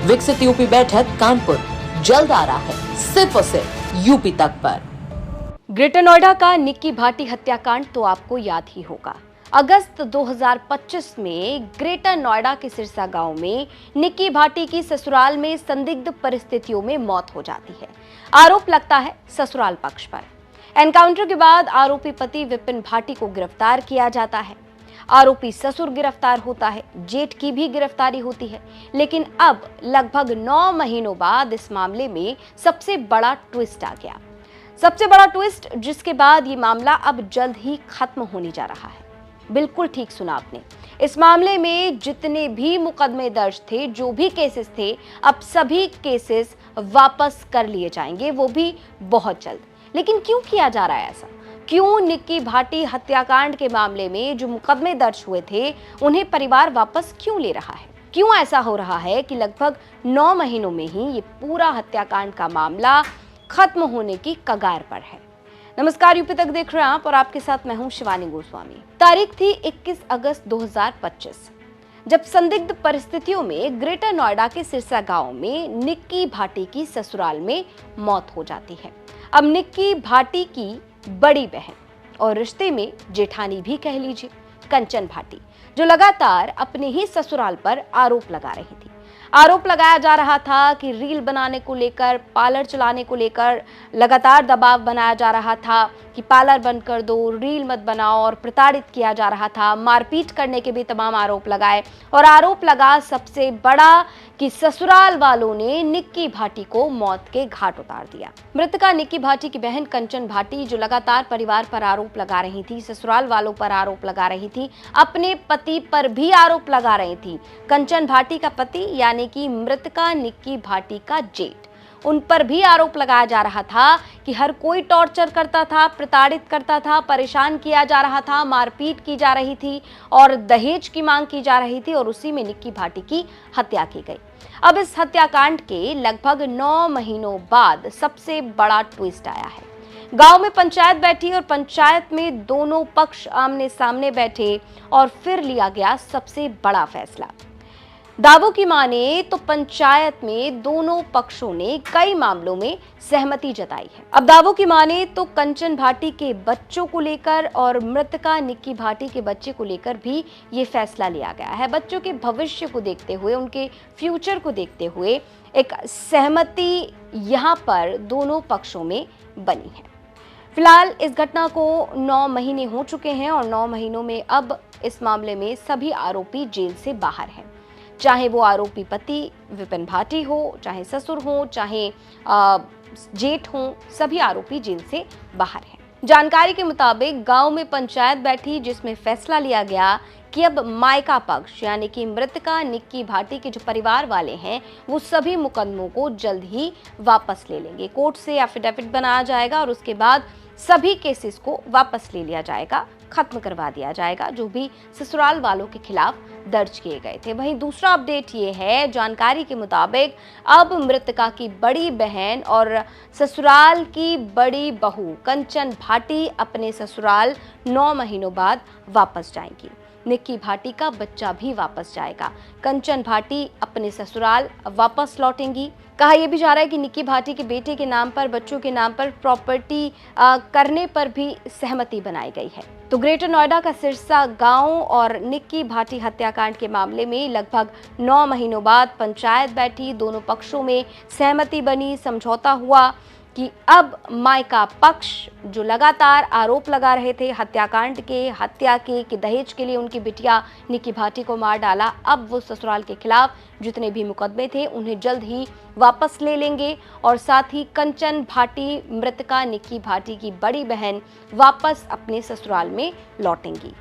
विकसित यूपी बैठक कानपुर जल्द आ रहा है सिर्फ और सिर्फ यूपी तक पर। ग्रेटर नोएडा का निक्की भाटी हत्याकांड तो आपको याद ही होगा। अगस्त 2025 में ग्रेटर नोएडा के सिरसा गांव में निक्की भाटी की ससुराल में संदिग्ध परिस्थितियों में मौत हो जाती है। आरोप लगता है ससुराल पक्ष पर। एनकाउंटर के बाद आरोपी पति विपिन भाटी को गिरफ्तार किया जाता है। आरोपी ससुर गिरफ्तार होता है, जेठ की भी गिरफ्तारी होती है। लेकिन अब लगभग 9 महीनों बाद इस मामले में सबसे बड़ा ट्विस्ट आ गया। सबसे बड़ा ट्विस्ट जिसके बाद ये मामला अब जल्द ही खत्म होने जा रहा है। बिल्कुल ठीक सुना आपने। इस मामले में जितने भी मुकदमे दर्ज थे, जो भी केसेस थे, अब सभी केसेस वापस कर लिए जाएंगे, वो भी बहुत जल्द। लेकिन क्यों किया जा रहा है ऐसा? क्यों निक्की भाटी हत्याकांड के मामले में जो मुकदमे दर्ज हुए थे उन्हें परिवार वापस क्यों ले रहा है? क्यों ऐसा हो रहा है कि लगभग 9 महीनों में ही ये पूरा हत्याकांड का मामला खत्म होने की कगार पर है? नमस्कार, यूपी तक देख रहे हैं आप और आपके साथ मैं हूं शिवानी गोस्वामी। तारीख थी 21 अगस्त 2025 जब संदिग्ध परिस्थितियों में ग्रेटर नोएडा के सिरसा गांव में निक्की भाटी की ससुराल में मौत हो जाती है। अब निक्की भाटी की बड़ी बहन और रिश्ते में जेठानी भी कह लीजिए, कंचन भाटी, जो लगातार अपने ही ससुराल पर आरोप लगा रही थी। आरोप लगाया जा रहा था कि रील बनाने को लेकर, पार्लर चलाने को लेकर लगातार दबाव बनाया जा रहा था कि पार्लर बंद कर दो, रील मत बनाओ, और प्रताड़ित किया जा रहा था। मारपीट करने के भी तमाम आरोप लगाए और आरोप लगा सबसे बड़ा कि ससुराल वालों ने निक्की भाटी को मौत के घाट उतार दिया। मृतका निक्की भाटी की बहन कंचन भाटी, जो लगातार परिवार पर आरोप लगा रही थी, ससुराल वालों पर आरोप लगा रही थी, अपने पति पर भी आरोप लगा रही थी। कंचन भाटी का पति यानी कि मृतका निक्की भाटी का जेठ, उन पर भी आरोप लगाया जा रहा था कि हर कोई टॉर्चर करता था, प्रताड़ित करता था, परेशान किया जा रहा था, मारपीट की जा रही थी और दहेज की मांग की जा रही थी, और उसी में निक्की भाटी की हत्या की गई। अब इस हत्याकांड के लगभग 9 महीनों बाद सबसे बड़ा ट्विस्ट आया है। गांव में पंचायत बैठी और पंचायत में दोनों पक्ष आमने सामने बैठे और फिर लिया गया सबसे बड़ा फैसला। दावों की माने तो पंचायत में दोनों पक्षों ने कई मामलों में सहमति जताई है। अब दावों की माने तो कंचन भाटी के बच्चों को लेकर और मृतका निक्की भाटी के बच्चे को लेकर भी ये फैसला लिया गया है। बच्चों के भविष्य को देखते हुए, उनके फ्यूचर को देखते हुए एक सहमति यहाँ पर दोनों पक्षों में बनी है। फिलहाल इस घटना को 9 महीने हो चुके हैं और 9 महीनों में अब इस मामले में सभी आरोपी जेल से बाहर हैं। चाहे वो आरोपी पति विपिन भाटी हो, चाहे ससुर हो, चाहे जेठ हो, सभी आरोपी जेल से बाहर हैं। जानकारी के मुताबिक गांव में पंचायत बैठी जिसमें फैसला लिया गया कि अब मायका पक्ष यानी कि मृतका निक्की भाटी के जो परिवार वाले हैं वो सभी मुकदमों को जल्द ही वापस ले लेंगे। कोर्ट से एफिडेविट बनाया जाएगा और उसके बाद सभी केसेस को वापस ले लिया जाएगा, खत्म करवा दिया जाएगा जो भी ससुराल वालों के खिलाफ दर्ज किए गए थे। वहीं दूसरा अपडेट ये है, जानकारी के मुताबिक अब मृतका की बड़ी बहन और ससुराल की बड़ी बहू कंचन भाटी अपने ससुराल 9 महीनों बाद वापस जाएंगी। निक्की भाटी का बच्चा भी वापस जाएगा। कंचन भाटी अपने ससुराल वापस लौटेंगी। कहा यह भी जा रहा है कि निक्की भाटी के बेटे के नाम पर, बच्चों के नाम पर प्रॉपर्टी करने पर भी सहमति बनाई गई है। तो ग्रेटर नोएडा का सिरसा गांव और निक्की भाटी हत्याकांड के मामले में लगभग 9 महीनों बाद पंचायत बैठी, दोनों पक्षों में सहमति बनी, समझौता हुआ कि अब मायका पक्ष जो लगातार आरोप लगा रहे थे हत्याकांड के, हत्या के, कि दहेज के लिए उनकी बिटिया निक्की भाटी को मार डाला, अब वो ससुराल के खिलाफ जितने भी मुकदमे थे उन्हें जल्द ही वापस ले लेंगे और साथ ही कंचन भाटी, मृतका निक्की भाटी की बड़ी बहन, वापस अपने ससुराल में लौटेंगी।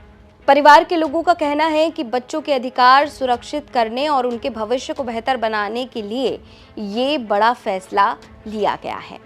परिवार के लोगों का कहना है कि बच्चों के अधिकार सुरक्षित करने और उनके भविष्य को बेहतर बनाने के लिए ये बड़ा फैसला लिया गया है।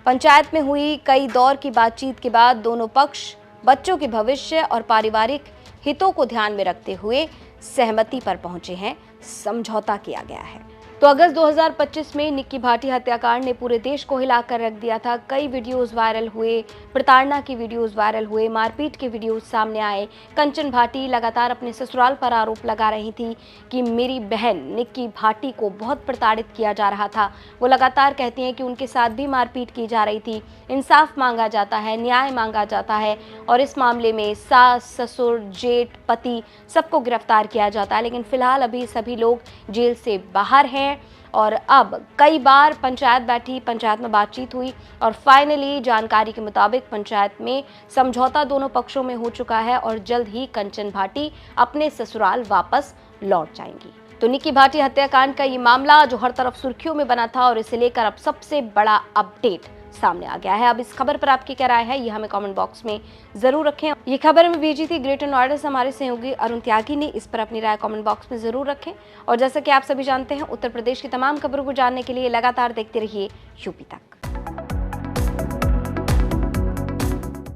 पंचायत में हुई कई दौर की बातचीत के बाद दोनों पक्ष बच्चों के भविष्य और पारिवारिक हितों को ध्यान में रखते हुए सहमति पर पहुंचे हैं, समझौता किया गया है। तो अगस्त 2025 में निक्की भाटी हत्याकांड ने पूरे देश को हिलाकर रख दिया था। कई वीडियोस वायरल हुए, प्रताड़ना की वीडियोस वायरल हुए, मारपीट के वीडियोस सामने आए। कंचन भाटी लगातार अपने ससुराल पर आरोप लगा रही थी कि मेरी बहन निक्की भाटी को बहुत प्रताड़ित किया जा रहा था। वो लगातार कहती हैं कि उनके साथ भी मारपीट की जा रही थी। इंसाफ मांगा जाता है, न्याय मांगा जाता है और इस मामले में सास, ससुर, जेठ, पति सबको गिरफ्तार किया जाता है। लेकिन फिलहाल अभी सभी लोग जेल से बाहर हैं और अब कई बार पंचायत बैठी, पंचायत में बातचीत हुई और फाइनली जानकारी के मुताबिक पंचायत में समझौता दोनों पक्षों में हो चुका है और जल्द ही कंचन भाटी अपने ससुराल वापस लौट जाएंगी। तो निक्की भाटी हत्याकांड का ये मामला जो हर तरफ सुर्खियों में बना था और इसे लेकर अब सबसे बड़ा अपडेट सामने आ गया है। अब इस खबर पर आपकी क्या राय है, ये हमें कमेंट बॉक्स में जरूर रखें। ये खबर हमें भेजी थी ग्रेटर नोएडा से हमारे सहयोगी अरुण त्यागी ने। इस पर अपनी राय कमेंट बॉक्स में जरूर रखें और जैसा कि आप सभी जानते हैं, उत्तर प्रदेश की तमाम खबरों को जानने के लिए लगातार देखते रहिए यूपी तक।